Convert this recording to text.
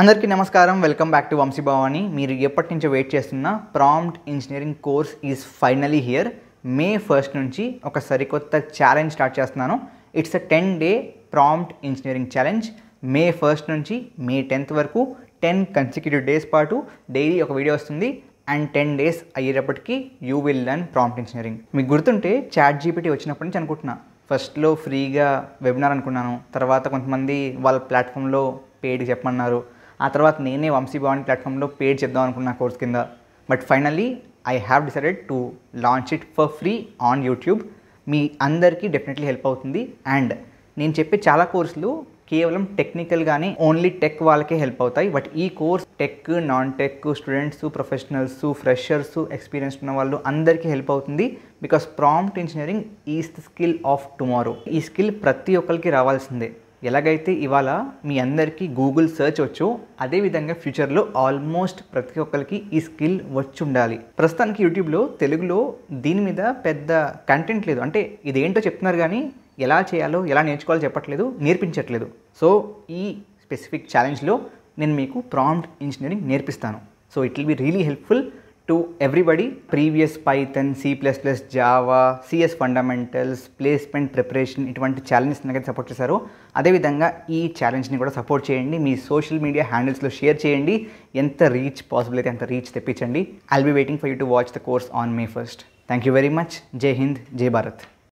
అందరికీ నమస్కారం. Welcome back to Vamsi Bhavani. మీరు ఎప్పటి నుంచో వెయిట్ చేస్తున్న prompt engineering course is finally here. May 1 నుంచి ఒక సరికొత్త ఛాలెంజ్ స్టార్ట్ చేస్తున్నాను. It's a 10-day prompt engineering challenge. May 1 నుంచి మే 10th వరకు 10 కన్సిక్యూటివ్ డేస్ పాటు డైలీ ఒక వీడియో వస్తుంది. అండ్ 10 days అయ్యేటప్పటికి you will learn prompt engineering. మీకు గుర్తుంటే ChatGPT వచ్చినప్పటి నుంచి అనుకుంటున్నా. ఫస్ట్లో ఫ్రీగా వెబినార్ అనుకున్నాను, తర్వాత కొంతమంది వాళ్ళ ప్లాట్ఫామ్లో పెయిడ్ చెప్పమన్నారు, ఆ తర్వాత నేనే వంశీ భవాని ప్లాట్ఫామ్లో పేడ్ చెప్దాం అనుకున్న కోర్స్ కింద. But finally I have decided to launch it for free on YouTube. మీ అందరికీ డెఫినెట్లీ హెల్ప్ అవుతుంది. అండ్ నేను చెప్పే చాలా కోర్సులు కేవలం టెక్నికల్గానే ఓన్లీ టెక్ వాళ్ళకే హెల్ప్ అవుతాయి. బట్ ఈ course tech, non tech, students, professionals, freshers, experience ఉన్న వాళ్ళు అందరికీ హెల్ప్ అవుతుంది. Because prompt engineering is the skill of tomorrow. ఈ స్కిల్ ప్రతి ఒక్కరికి రావాల్సిందే. ఎలాగైతే ఇవాళ మీ అందరికీ గూగుల్ సెర్చ్ వచ్చు, అదేవిధంగా ఫ్యూచర్లో ఆల్మోస్ట్ ప్రతి ఒక్కరికి ఈ స్కిల్ వచ్చి ఉండాలి. ప్రస్తుతానికి యూట్యూబ్లో తెలుగులో దీని మీద పెద్ద కంటెంట్ లేదు. అంటే ఇదేంటో చెప్తున్నారు కానీ ఎలా చేయాలో, ఎలా నేర్చుకోవాలో చెప్పట్లేదు, నేర్పించట్లేదు. సో ఈ స్పెసిఫిక్ ఛాలెంజ్లో నేను మీకు ప్రాంప్ట్ ఇంజనీరింగ్ నేర్పిస్తాను. So it will be really helpful to everybody. Previous Python, C++, Java, CS fundamentals, placement preparation, ఇటువంటి ఛాలెంజెస్ నాకైతే సపోర్ట్ చేశారు. అదేవిధంగా ఈ ఛాలెంజ్ని కూడా సపోర్ట్ చేయండి. మీ సోషల్ మీడియా హ్యాండిల్స్లో షేర్ చేయండి. ఎంత రీచ్ పాసిబుల్ అయితే అంత రీచ్ తెప్పించండి. I'll be waiting for you to watch the course on May 1. Thank you very much. జై హింద్, జై భారత్.